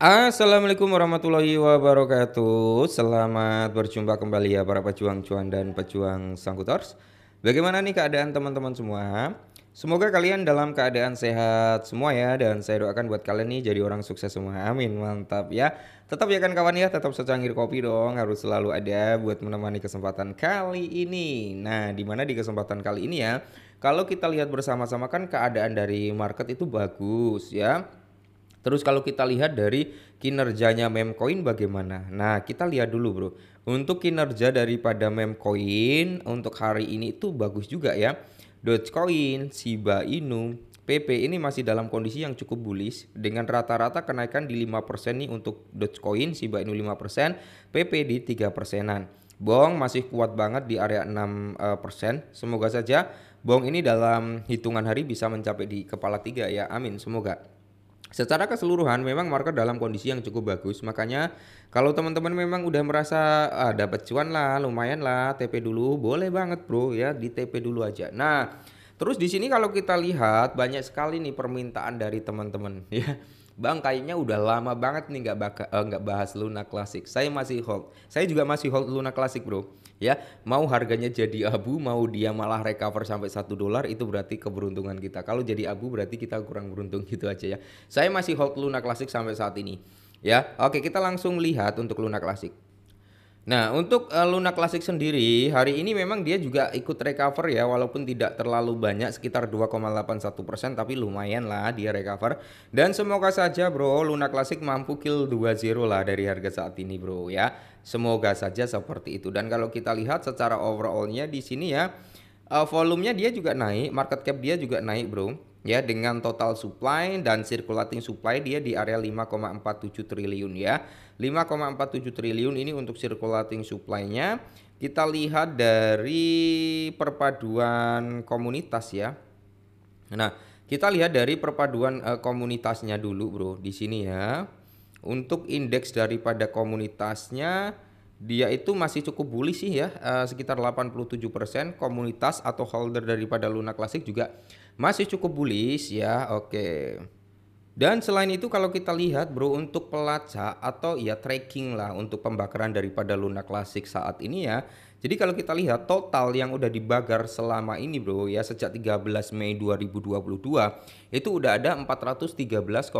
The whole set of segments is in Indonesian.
Assalamualaikum warahmatullahi wabarakatuh. Selamat berjumpa kembali ya para pejuang cuan dan pejuang sangkutors. Bagaimana nih keadaan teman-teman semua? Semoga kalian dalam keadaan sehat semua ya, dan saya doakan buat kalian nih jadi orang sukses semua. Amin, mantap ya. Tetap ya kan kawan ya, tetap secangkir kopi dong, harus selalu ada buat menemani kesempatan kali ini. Nah, dimana di kesempatan kali ini ya, kalau kita lihat bersama-sama kan keadaan dari market itu bagus ya. Terus kalau kita lihat dari kinerjanya meme coin bagaimana? Nah, kita lihat dulu bro. Untuk kinerja daripada meme coin untuk hari ini itu bagus juga ya. Dogecoin, Shiba Inu, PP ini masih dalam kondisi yang cukup bullish dengan rata-rata kenaikan di 5% nih untuk Dogecoin, Shiba Inu 5%, PP di 3%-an. Bong masih kuat banget di area 6%. Semoga saja Bong ini dalam hitungan hari bisa mencapai di kepala 3 ya. Amin, semoga. Secara keseluruhan memang market dalam kondisi yang cukup bagus, makanya kalau teman-teman memang udah merasa dapat cuan lah, lumayan lah, TP dulu, boleh banget bro ya, di TP dulu aja. Nah, terus di sini kalau kita lihat banyak sekali nih permintaan dari teman-teman ya. Bang, kayaknya udah lama banget nih nggak bahas Luna Classic. Saya masih hold. Saya juga masih hold Luna Classic, bro. Ya, mau harganya jadi abu, mau dia malah recover sampai $1, itu berarti keberuntungan kita. Kalau jadi abu berarti kita kurang beruntung gitu aja ya. Saya masih hold Luna Classic sampai saat ini. Ya, oke kita langsung lihat untuk Luna Classic. Nah, untuk Luna Classic sendiri hari ini memang dia juga ikut recover ya, walaupun tidak terlalu banyak sekitar 2,81%, tapi lumayan lah dia recover. Dan semoga saja bro Luna Classic mampu kill 2-0 lah dari harga saat ini bro ya. Semoga saja seperti itu. Dan kalau kita lihat secara overallnya di sini ya, volumenya dia juga naik, market cap dia juga naik bro ya, dengan total supply dan circulating supply dia di area 5,47 triliun ya. 5,47 triliun ini untuk circulating supply-nya. Kita lihat dari perpaduan komunitas ya. Nah, kita lihat dari perpaduan komunitasnya dulu bro di sini ya. Untuk indeks daripada komunitasnya dia itu masih cukup bullish sih ya, sekitar 87%. Komunitas atau holder daripada Luna Classic juga masih cukup bullish ya. Oke. Dan selain itu kalau kita lihat bro untuk pelacak atau ya tracking lah untuk pembakaran daripada Luna Classic saat ini ya. Jadi kalau kita lihat total yang udah dibagar selama ini bro ya, sejak 13 Mei 2022 itu udah ada 413,39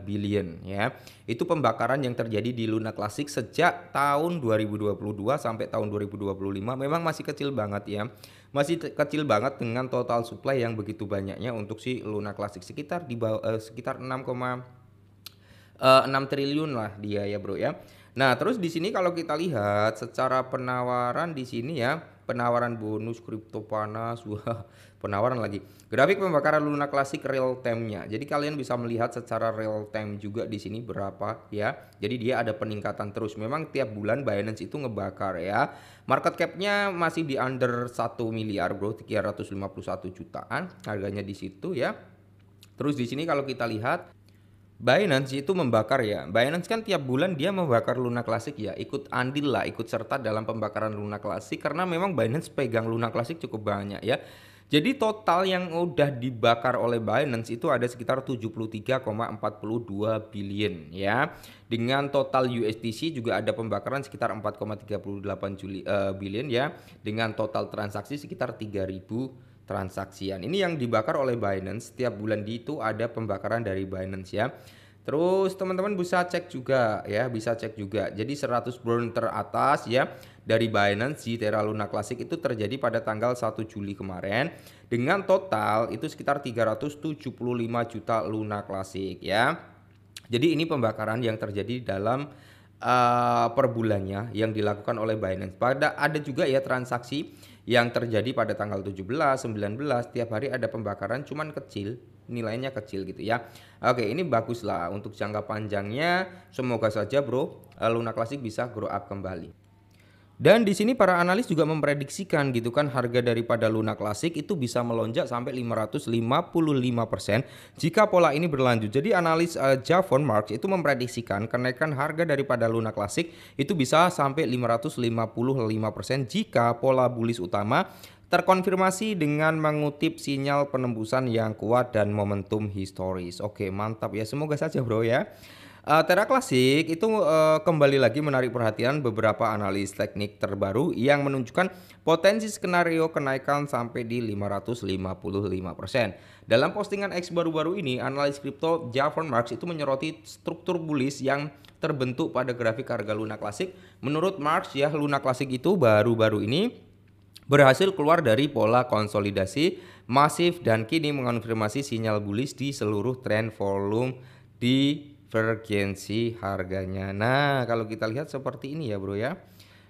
billion ya. Itu pembakaran yang terjadi di Luna Classic sejak tahun 2022 sampai tahun 2025, memang masih kecil banget ya. Masih kecil banget dengan total supply yang begitu banyaknya untuk si Luna Classic, sekitar di bawah sekitar 6 triliun lah dia ya bro ya. Nah, terus di sini kalau kita lihat secara penawaran di sini ya, penawaran bonus kripto panas, wah, penawaran lagi. Grafik pembakaran Luna Classic real time-nya. Jadi kalian bisa melihat secara real time juga di sini berapa ya. Jadi dia ada peningkatan terus. Memang tiap bulan Binance itu ngebakar ya. Market cap-nya masih di under 1 miliar bro, 351 jutaan harganya di situ ya. Terus di sini kalau kita lihat Binance itu membakar ya. Binance kan tiap bulan dia membakar Luna Classic ya, ikut andil lah, ikut serta dalam pembakaran Luna Classic karena memang Binance pegang Luna Classic cukup banyak ya. Jadi total yang udah dibakar oleh Binance itu ada sekitar 73,42 billion ya. Dengan total USDC juga ada pembakaran sekitar 4,38 billion ya. Dengan total transaksi sekitar 3.000 transaksian. Ini yang dibakar oleh Binance setiap bulan, itu ada pembakaran dari Binance ya. Terus teman-teman bisa cek juga ya, bisa cek juga. Jadi 100 burn teratas ya dari Binance di Terra Luna Classic itu terjadi pada tanggal 1 Juli kemarin dengan total itu sekitar 375 juta Luna Classic ya. Jadi ini pembakaran yang terjadi dalam per bulannya yang dilakukan oleh Binance. Ada juga ya transaksi yang terjadi pada tanggal 17, 19, tiap hari ada pembakaran, cuman kecil, nilainya kecil gitu ya. Oke, ini bagus lah untuk jangka panjangnya. Semoga saja bro Luna Classic bisa grow up kembali. Dan di sini para analis juga memprediksikan gitu kan, harga daripada Luna Classic itu bisa melonjak sampai 555% jika pola ini berlanjut. Jadi analis Javon Marks itu memprediksikan kenaikan harga daripada Luna Classic itu bisa sampai 555% jika pola bullish utama terkonfirmasi dengan mengutip sinyal penembusan yang kuat dan momentum historis. Oke, mantap ya, semoga saja bro ya. Tera Klasik itu, kembali lagi menarik perhatian beberapa analis teknik terbaru yang menunjukkan potensi skenario kenaikan sampai di 555%. Dalam postingan X baru-baru ini, analis kripto Javon Marks itu menyoroti struktur bullish yang terbentuk pada grafik harga Luna Klasik. Menurut Marks ya, Luna Klasik itu baru-baru ini berhasil keluar dari pola konsolidasi masif dan kini mengonfirmasi sinyal bullish di seluruh tren volume divergensi harganya. Nah, kalau kita lihat seperti ini ya, Bro ya.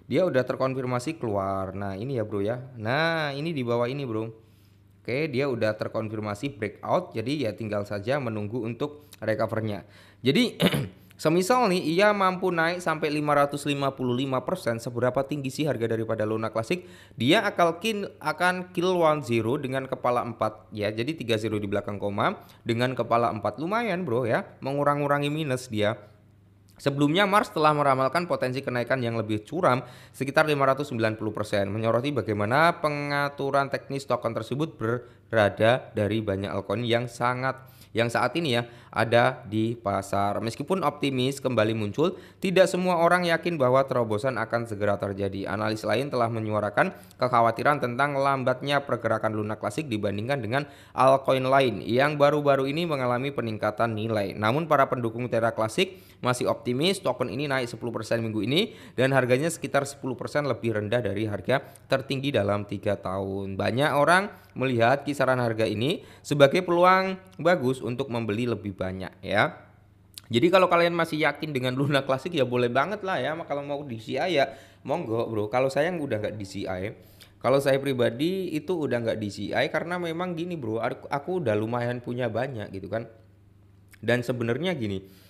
Dia udah terkonfirmasi keluar. Nah, ini ya, Bro ya. Nah, ini di bawah ini, Bro. Oke, dia udah terkonfirmasi breakout, jadi ya tinggal saja menunggu untuk recovernya. Jadi semisal nih ia mampu naik sampai 555%, seberapa tinggi sih harga daripada Luna Classic? Dia akan kill 10 dengan kepala 4 ya. Jadi 30 di belakang koma dengan kepala 4 lumayan, Bro ya. Mengurangi minus dia. Sebelumnya Mars telah meramalkan potensi kenaikan yang lebih curam sekitar 590%, menyoroti bagaimana pengaturan teknis token tersebut berada dari banyak altcoin yang saat ini ya ada di pasar. Meskipun optimis kembali muncul, tidak semua orang yakin bahwa terobosan akan segera terjadi. Analis lain telah menyuarakan kekhawatiran tentang lambatnya pergerakan Luna Classic dibandingkan dengan altcoin lain yang baru-baru ini mengalami peningkatan nilai. Namun para pendukung Terra Classic masih optimis token ini naik 10% minggu ini dan harganya sekitar 10% lebih rendah dari harga tertinggi dalam 3 tahun. Banyak orang melihat kisaran harga ini sebagai peluang bagus untuk membeli lebih banyak ya. Jadi kalau kalian masih yakin dengan Luna Classic ya boleh banget lah ya. Kalau mau DCI ya monggo, Bro. Kalau saya udah nggak DCI. Kalau saya pribadi itu udah nggak DCI karena memang gini, Bro. Aku udah lumayan punya banyak gitu kan. Dan sebenarnya gini,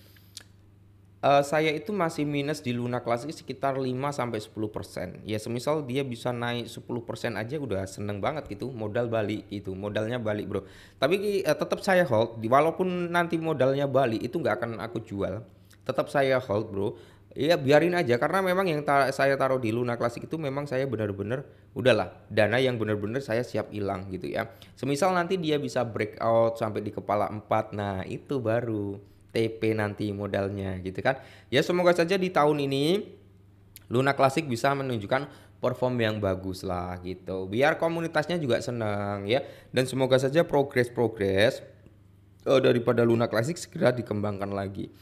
saya itu masih minus di Luna Classic sekitar 5-10%. Ya semisal dia bisa naik 10% aja udah seneng banget gitu, modal balik gitu, modalnya balik, Bro. Tapi tetap saya hold, walaupun nanti modalnya balik itu nggak akan aku jual. Tetap saya hold, Bro. Ya biarin aja karena memang yang saya taruh di Luna Classic itu memang saya benar-benar udahlah dana yang benar-benar saya siap hilang gitu ya. Semisal nanti dia bisa breakout sampai di kepala 4, nah itu baru TP nanti modalnya gitu kan. Ya semoga saja di tahun ini Luna Classic bisa menunjukkan perform yang bagus lah gitu. Biar komunitasnya juga senang ya. Dan semoga saja progres daripada Luna Classic segera dikembangkan lagi.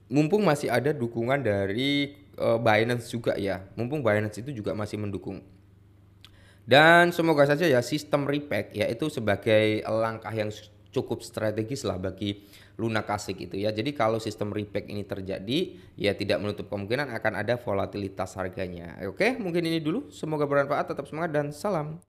Mumpung masih ada dukungan dari Binance juga ya. Mumpung Binance itu juga masih mendukung. Dan semoga saja ya sistem repack yaitu sebagai langkah yang cukup strategis lah bagi Luna Classic itu ya. Jadi kalau sistem repack ini terjadi ya tidak menutup kemungkinan akan ada volatilitas harganya. Oke, mungkin ini dulu. Semoga bermanfaat, tetap semangat dan salam.